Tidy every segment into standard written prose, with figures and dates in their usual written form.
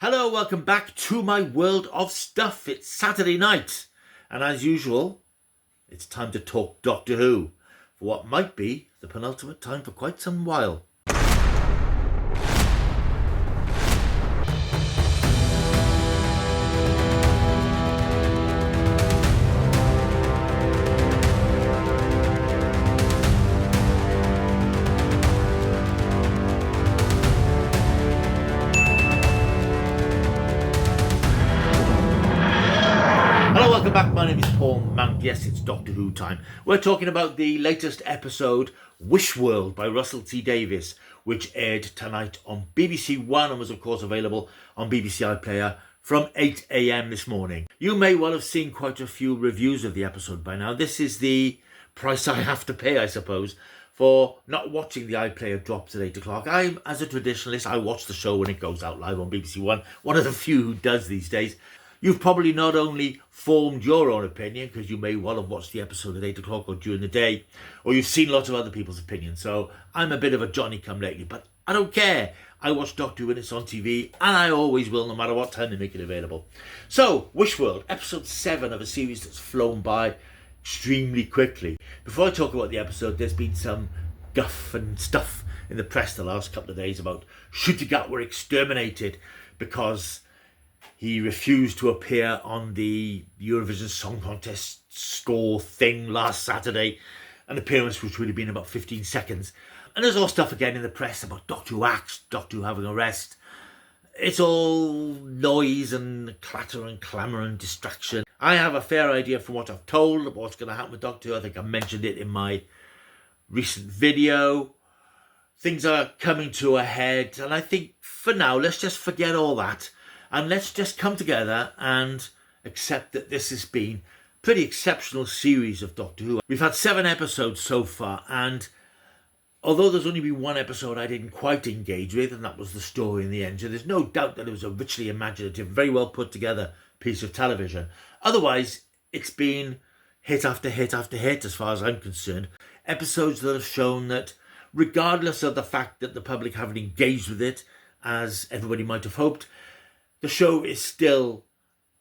Hello, welcome back to my world of stuff. It's Saturday night, and as usual, it's time to talk Doctor Who for what might be the penultimate time for quite some while. Hello, welcome back. My name is Paul Mount. Yes, it's Doctor Who time. We're talking about the latest episode, Wishworld by Russell T Davies, which aired tonight on BBC One and was of course available on BBC iPlayer from 8 a.m. this morning. You may well have seen quite a few reviews of the episode by now. This is the price I have to pay, I suppose, for not watching the iPlayer drops at 8 o'clock. As a traditionalist, I watch the show when it goes out live on BBC One. One of the few who does these days. You've probably not only formed your own opinion, because you may well have watched the episode at 8 o'clock or during the day, or you've seen lots of other people's opinions. So I'm a bit of a Johnny-come-lately, but I don't care. I watch Doctor Who when it's on TV, and I always will, no matter what time they make it available. So, Wishworld, episode 7 of a series that's flown by extremely quickly. Before I talk about the episode, there's been some guff and stuff in the press the last couple of days about Shootigat were exterminated because he refused to appear on the Eurovision Song Contest score thing last Saturday, an appearance which would have been about 15 seconds. And there's all stuff again in the press about Doctor Who axed, Doctor Who having a rest. It's all noise and clatter and clamour and distraction. I have a fair idea from what I've told about what's going to happen with Doctor Who. I think I mentioned it in my recent video. Things are coming to a head, and I think for now, let's just forget all that. And let's just come together and accept that this has been a pretty exceptional series of Doctor Who. We've had 7 episodes so far, and although there's only been one episode I didn't quite engage with, and that was the story in the end, so there's no doubt that it was a richly imaginative, very well put together piece of television. Otherwise, it's been hit after hit after hit as far as I'm concerned. Episodes that have shown that regardless of the fact that the public haven't engaged with it, as everybody might have hoped, the show is still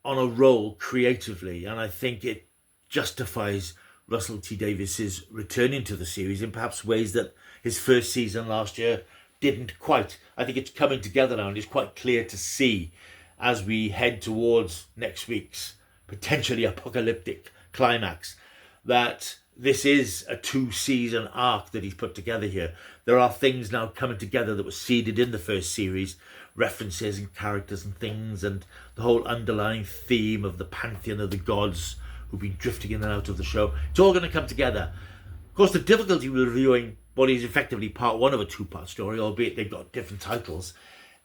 on a roll creatively, and I think it justifies Russell T Davies's returning to the series in perhaps ways that his first season last year didn't quite. I think it's coming together now, and it's quite clear to see as we head towards next week's potentially apocalyptic climax that this is a 2-season arc that he's put together here. There are things now coming together that were seeded in the first series, references and characters and things, and the whole underlying theme of the pantheon of the gods who've been drifting in and out of the show. It's all going to come together. Of course, the difficulty with reviewing what is effectively part 1 of a 2-part story, albeit they've got different titles,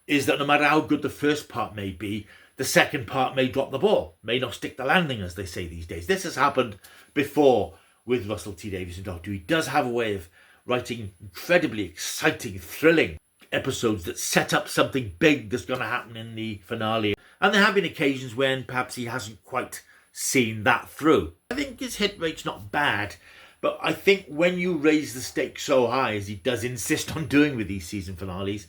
is that no matter how good the first part may be, the second part may drop the ball, may not stick the landing, as they say these days. This has happened before with Russell T Davies and Doctor Who. He does have a way of writing incredibly exciting, thrilling episodes that set up something big that's going to happen in the finale. And there have been occasions when perhaps he hasn't quite seen that through. I think his hit rate's not bad, but I think when you raise the stakes so high, as he does insist on doing with these season finales,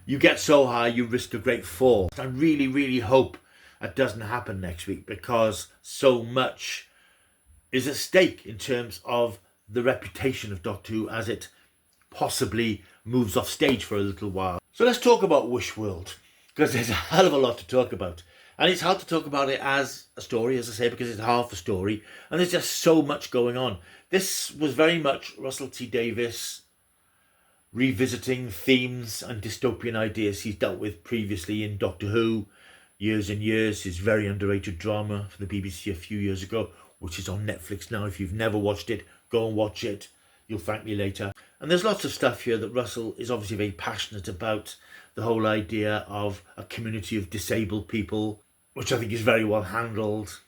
you get so high you risk a great fall. I really, really hope that doesn't happen next week, because so much is at stake in terms of the reputation of Doctor Who as it possibly moves off stage for a little while. So let's talk about Wishworld, because there's a hell of a lot to talk about. And it's hard to talk about it as a story, as I say, because it's half a story, and there's just so much going on. This was very much Russell T Davies revisiting themes and dystopian ideas he's dealt with previously in Doctor Who, years and years. His very underrated drama for the BBC a few years ago, which is on Netflix now. If you've never watched it, go and watch it. You'll thank me later. And there's lots of stuff here that Russell is obviously very passionate about. The whole idea of a community of disabled people, which I think is very well handled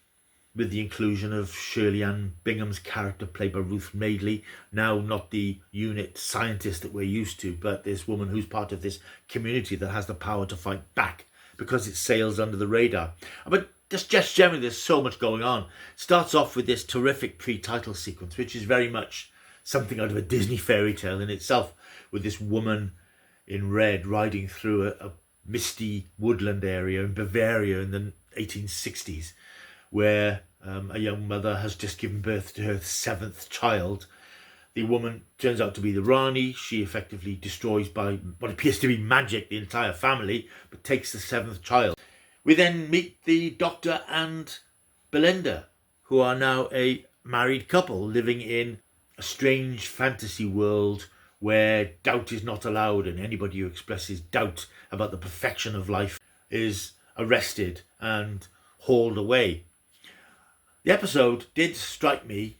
with the inclusion of Shirley Ann Bingham's character played by Ruth Madeley. Now not the unit scientist that we're used to, but this woman who's part of this community that has the power to fight back because it sails under the radar. But just generally, there's so much going on. Starts off with this terrific pre-title sequence, which is very much something out of a Disney fairy tale in itself, with this woman in red riding through a misty woodland area in Bavaria in the 1860s, where a young mother has just given birth to her seventh child. The woman turns out to be the Rani. She effectively destroys by what appears to be magic the entire family, but takes the seventh child. We then meet the Doctor and Belinda, who are now a married couple living in a strange fantasy world where doubt is not allowed, and anybody who expresses doubt about the perfection of life is arrested and hauled away. The episode did strike me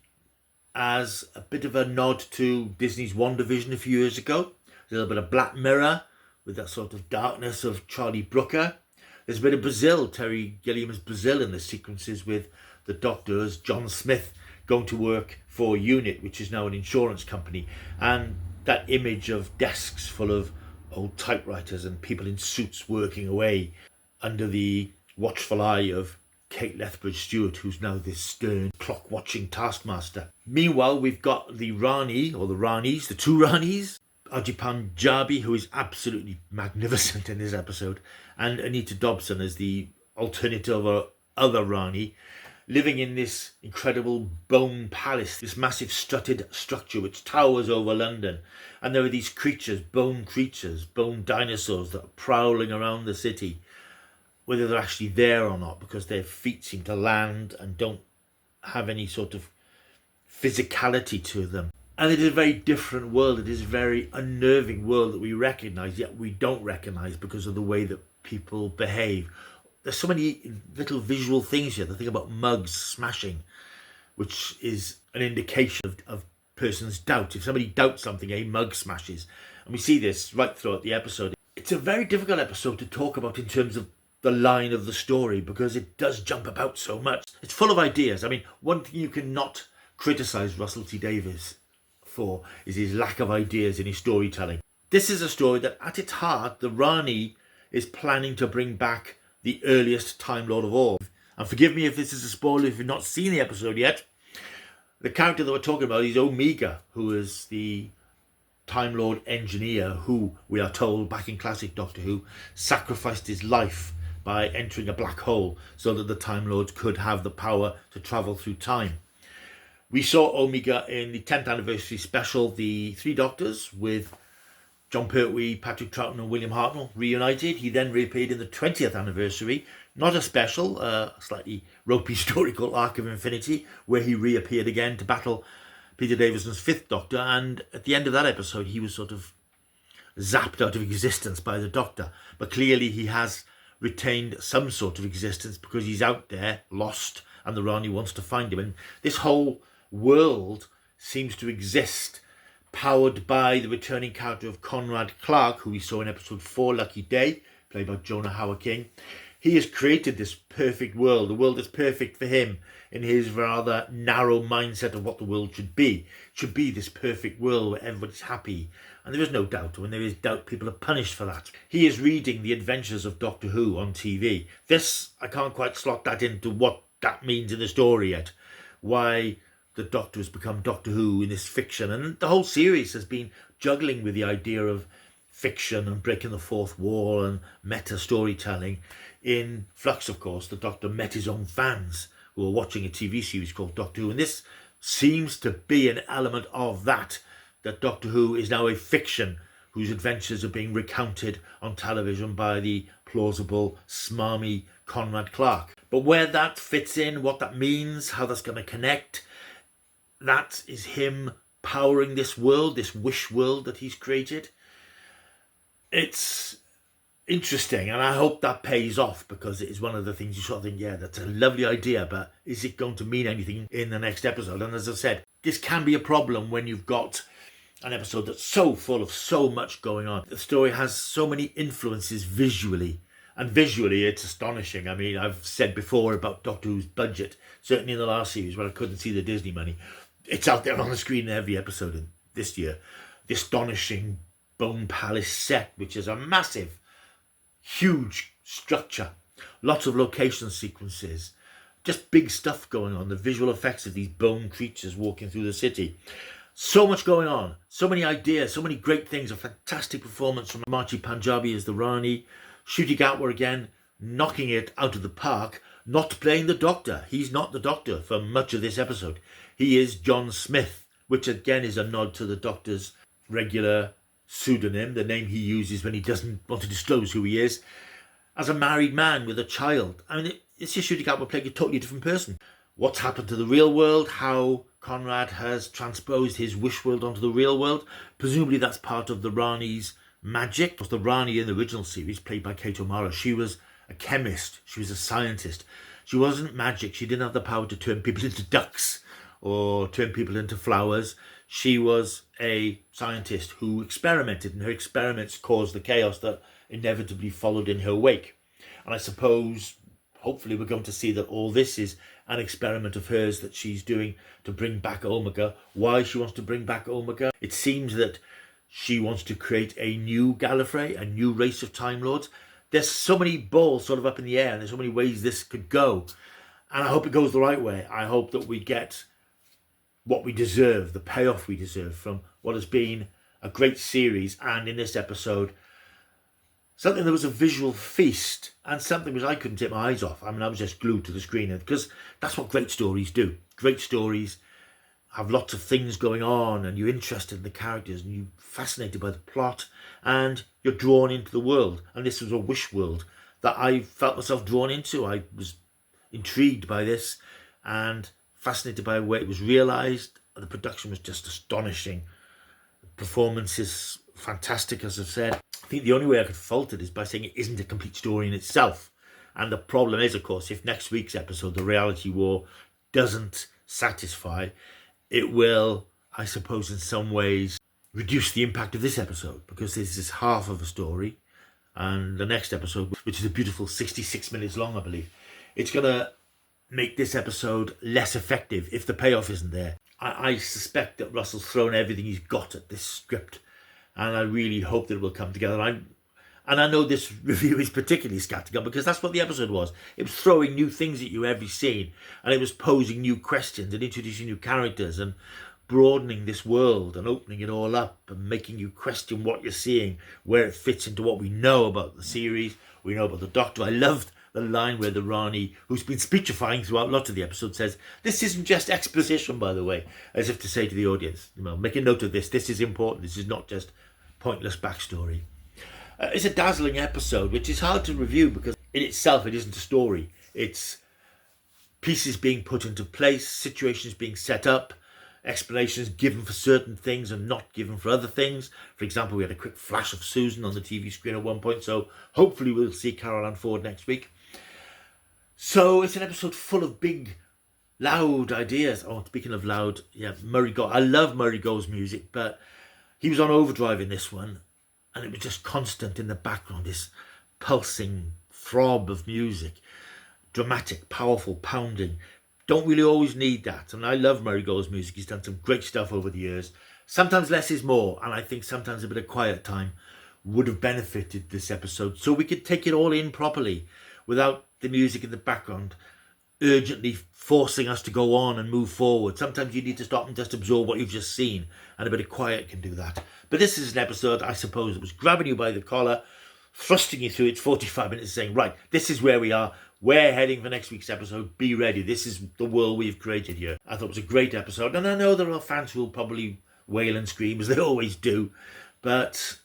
as a bit of a nod to Disney's WandaVision a few years ago. A little bit of Black Mirror with that sort of darkness of Charlie Brooker. There's a bit of Brazil, Terry Gilliam's Brazil in the sequences with the Doctor as John Smith going to work for Unit, which is now an insurance company, and that image of desks full of old typewriters and people in suits working away under the watchful eye of Kate Lethbridge-Stewart, who's now this stern clock-watching taskmaster. Meanwhile, we've got the Rani, or the Ranis, the two Ranis, Ajay Panjabi, who is absolutely magnificent in this episode, and Anita Dobson as the alternative or other Rani, living in this incredible bone palace, this massive strutted structure which towers over London. And there are these creatures, bone dinosaurs that are prowling around the city, whether they're actually there or not, because their feet seem to land and don't have any sort of physicality to them. And it is a very different world. It is a very unnerving world that we recognise, yet we don't recognise because of the way that people behave. There's so many little visual things here. The thing about mugs smashing, which is an indication of person's doubt. If somebody doubts something, a mug smashes. And we see this right throughout the episode. It's a very difficult episode to talk about in terms of the line of the story, because it does jump about so much. It's full of ideas. I mean, one thing you cannot criticise Russell T Davies for is his lack of ideas in his storytelling. This is a story that at its heart, the Rani is planning to bring back the earliest Time Lord of all. And forgive me if this is a spoiler if you've not seen the episode yet. The character that we're talking about is Omega, who is the Time Lord engineer who, we are told back in classic Doctor Who, sacrificed his life by entering a black hole so that the Time Lords could have the power to travel through time. We saw Omega in the 10th anniversary special, The Three Doctors, with John Pertwee, Patrick Troughton and William Hartnell reunited. He then reappeared in the 20th anniversary, not a special, slightly ropey story called Arc of Infinity, where he reappeared again to battle Peter Davison's Fifth Doctor, and at the end of that episode he was sort of zapped out of existence by the Doctor. But clearly he has retained some sort of existence because he's out there, lost, and the Rani wants to find him. And this whole world seems to exist powered by the returning character of Conrad Clark, who we saw in episode 4, Lucky Day, played by Jonah Hauer-King. He has created this perfect world, a world that's perfect for him in his rather narrow mindset of what the world should be. It should be this perfect world where everybody's happy. And there is no doubt, when there is doubt, people are punished for that. He is reading The Adventures of Doctor Who on TV. This, I can't quite slot that into what that means in the story yet. Why the Doctor has become Doctor Who in this fiction. And the whole series has been juggling with the idea of fiction and breaking the fourth wall and meta storytelling. In Flux, of course, the Doctor met his own fans who were watching a TV series called Doctor Who. And this seems to be an element of that Doctor Who is now a fiction whose adventures are being recounted on television by the plausible, smarmy Conrad Clark. But where that fits in, what that means, how that's going to connect, that is him powering this world, this wish world that he's created. It's interesting, and I hope that pays off, because it is one of the things you sort of think, yeah, that's a lovely idea, but is it going to mean anything in the next episode? And as I said, this can be a problem when you've got an episode that's so full of so much going on. The story has so many influences visually, and visually it's astonishing. I mean, I've said before about Doctor Who's budget, certainly in the last series where I couldn't see the Disney money. It's out there on the screen in every episode in this year. The astonishing Bone Palace set, which is a massive, huge structure. Lots of location sequences. Just big stuff going on. The visual effects of these bone creatures walking through the city. So much going on. So many ideas. So many great things. A fantastic performance from Ajay Panjabi as the Rani. Ncuti Gatwa again, knocking it out of the park, not playing the Doctor. He's not the Doctor for much of this episode. He is John Smith, which again is a nod to the Doctor's regular pseudonym, the name he uses when he doesn't want to disclose who he is, as a married man with a child. I mean, it's just Ncuti Gatwa playing a totally different person. What's happened to the real world, how Conrad has transposed his Wishworld onto the real world. Presumably that's part of the Rani's magic. Because the Rani in the original series, played by Kate O'Mara, she was a chemist, she was a scientist. She wasn't magic, she didn't have the power to turn people into ducks or turn people into flowers. She was a scientist who experimented, and her experiments caused the chaos that inevitably followed in her wake. And I suppose, hopefully, we're going to see that all this is an experiment of hers that she's doing to bring back Omega. Why she wants to bring back Omega? It seems that she wants to create a new Gallifrey, a new race of Time Lords. There's so many balls sort of up in the air, and there's so many ways this could go. And I hope it goes the right way. I hope that we get what we deserve, the payoff we deserve from what has been a great series, and in this episode, something that was a visual feast and something which I couldn't take my eyes off. I mean, I was just glued to the screen, because that's what great stories do. Great stories have lots of things going on, and you're interested in the characters, and you're fascinated by the plot, and you're drawn into the world. And this was a wish world that I felt myself drawn into. I was intrigued by this and fascinated by the way it was realised. The production was just astonishing. The performance is fantastic, as I've said. I think the only way I could fault it is by saying it isn't a complete story in itself. And the problem is, of course, if next week's episode, the reality war, doesn't satisfy, it will, I suppose, in some ways, reduce the impact of this episode, because this is half of a story. And the next episode, which is a beautiful 66 minutes long, I believe, it's going to make this episode less effective if the payoff isn't there. I suspect that Russell's thrown everything he's got at this script, and I really hope that it will come together. And I know this review is particularly scattergun, because that's what the episode was. It was throwing new things at you every scene, and it was posing new questions and introducing new characters and broadening this world and opening it all up and making you question what you're seeing, where it fits into what we know about the series, we know about the Doctor. I loved the line where the Rani, who's been speechifying throughout lots of the episode, says, "This isn't just exposition, by the way," as if to say to the audience, make a note of this. This is important. This is not just pointless backstory. It's a dazzling episode, which is hard to review because in itself it isn't a story. It's pieces being put into place, situations being set up, explanations given for certain things and not given for other things. For example, we had a quick flash of Susan on the TV screen at one point, so hopefully we'll see Carol Ann Ford next week. So it's an episode full of big, loud ideas. Oh, speaking of loud, yeah, Murray Gold. I love Murray Gold's music, but he was on overdrive in this one, and it was just constant in the background, this pulsing throb of music. Dramatic, powerful, pounding. Don't really always need that. And I love Murray Gold's music. He's done some great stuff over the years. Sometimes less is more, and I think sometimes a bit of quiet time would have benefited this episode, so we could take it all in properly without the music in the background urgently forcing us to go on and move forward. Sometimes you need to stop and just absorb what you've just seen, and a bit of quiet can do that. But this is an episode, I suppose, that was grabbing you by the collar, thrusting you through its 45 minutes, saying, right, this is where we are. We're heading for next week's episode. Be ready. This is the world we've created here. I thought it was a great episode, and I know there are fans who will probably wail and scream, as they always do, but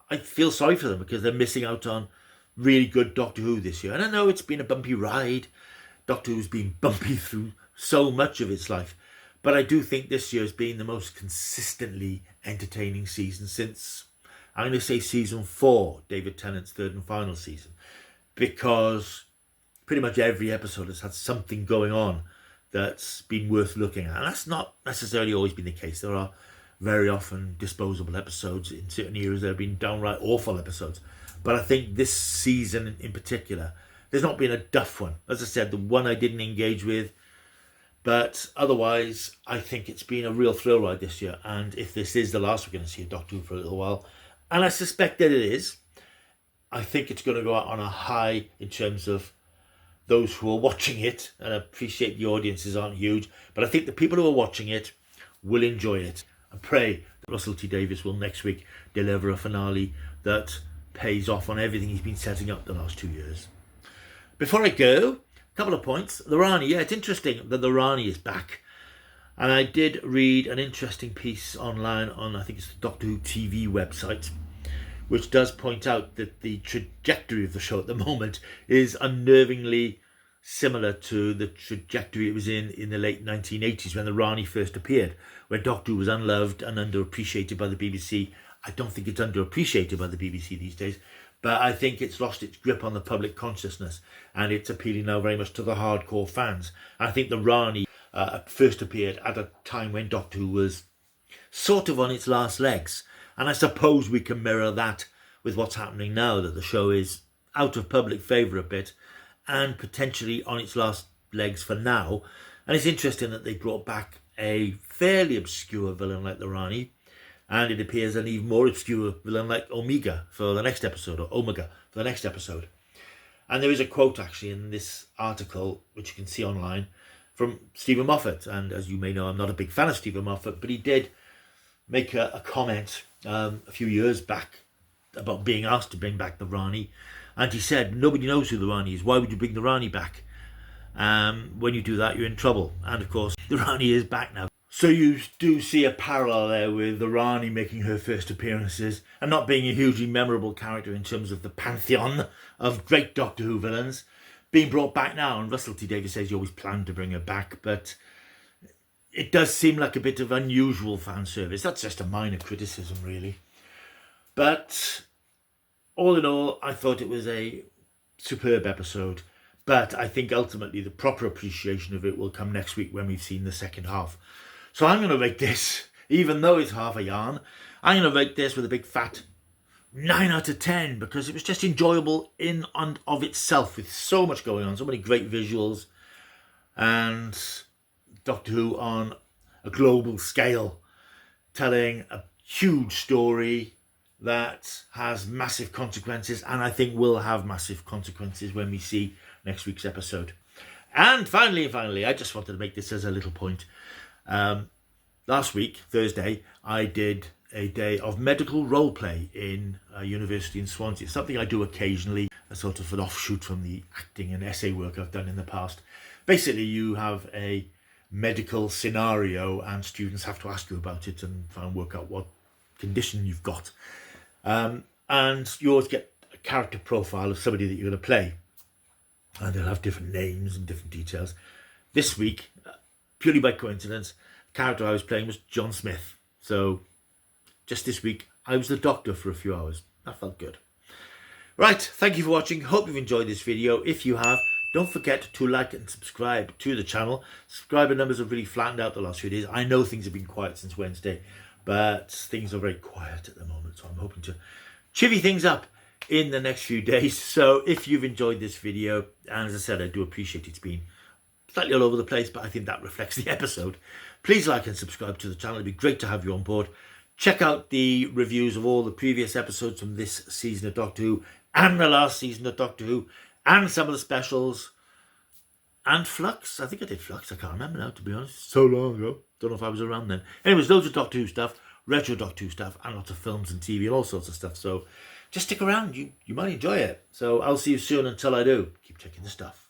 I feel sorry for them because they're missing out on really good Doctor Who this year. And I know it's been a bumpy ride. Doctor Who's been bumpy through so much of its life, but I do think this year has been the most consistently entertaining season since, I'm going to say, season 4, David Tennant's third and final season, because pretty much every episode has had something going on that's been worth looking at. And that's not necessarily always been the case. There are very often disposable episodes in certain eras. There have been downright awful episodes. But I think this season in particular, there's not been a duff one. As I said, the one I didn't engage with. But otherwise, I think it's been a real thrill ride this year. And if this is the last we're going to see of Doctor Who for a little while, and I suspect that it is, I think it's going to go out on a high in terms of those who are watching it. And I appreciate the audiences aren't huge, but I think the people who are watching it will enjoy it. I pray that Russell T Davies will next week deliver a finale that pays off on everything he's been setting up the last 2 years. Before I go, a couple of points. The Rani, yeah, it's interesting that the Rani is back. And I did read an interesting piece online on, I think it's the Doctor Who TV website, which does point out that the trajectory of the show at the moment is unnervingly similar to the trajectory it was in the late 1980s when the Rani first appeared, when Doctor Who was unloved and underappreciated by the BBC. I don't think it's underappreciated by the BBC these days, but I think it's lost its grip on the public consciousness and it's appealing now very much to the hardcore fans. I think the Rani first appeared at a time when Doctor Who was sort of on its last legs, and I suppose we can mirror that with what's happening now, that the show is out of public favour a bit and potentially on its last legs for now. And it's interesting that they brought back a fairly obscure villain like the Rani, and it appears an even more obscure villain like Omega for the next episode, or Omega for the next episode. And there is a quote actually in this article, which you can see online, from Stephen Moffat. And as you may know, I'm not a big fan of Stephen Moffat, but he did make a comment a few years back about being asked to bring back the Rani. And he said, nobody knows who the Rani is. Why would you bring the Rani back? When you do that, you're in trouble. And of course, the Rani is back now. So you do see a parallel there with the Rani making her first appearances and not being a hugely memorable character in terms of the pantheon of great Doctor Who villains being brought back now. And Russell T Davies says he always planned to bring her back, but it does seem like a bit of unusual fan service. That's just a minor criticism, really. But all in all, I thought it was a superb episode. But I think ultimately the proper appreciation of it will come next week when we've seen the second half. So I'm going to rate this, even though it's half a yarn, I'm going to rate this with a big fat 9 out of 10, because it was just enjoyable in and of itself, with so much going on, so many great visuals, and Doctor Who on a global scale, telling a huge story that has massive consequences, and I think will have massive consequences when we see next week's episode. And finally, I just wanted to make this as a little point. Last week, Thursday, I did a day of medical role play in a university in Swansea. It's something I do occasionally, a sort of an offshoot from the acting and essay work I've done in the past. Basically, you have a medical scenario and students have to ask you about it and try and work out what condition you've got. And you always get a character profile of somebody that you're going to play. And they'll have different names and different details. This week, purely by coincidence, the character I was playing was John Smith. So just this week, I was the Doctor for a few hours. That felt good. Right, thank you for watching. Hope you've enjoyed this video. If you have, don't forget to like and subscribe to the channel. Subscriber numbers have really flattened out the last few days. I know things have been quiet since Wednesday, but things are very quiet at the moment. So I'm hoping to chivvy things up in the next few days. So if you've enjoyed this video, and as I said, I do appreciate it's been slightly all over the place, but I think that reflects the episode. Please like and subscribe to the channel. It'd be great to have you on board. Check out the reviews of all the previous episodes from this season of Doctor Who and the last season of Doctor Who and some of the specials and Flux. I think I did Flux. I can't remember now, to be honest. So long ago. Don't know if I was around then. Anyways, loads of Doctor Who stuff, retro Doctor Who stuff, and lots of films and TV and all sorts of stuff. So just stick around. You might enjoy it. So I'll see you soon. Until I do, keep checking the stuff.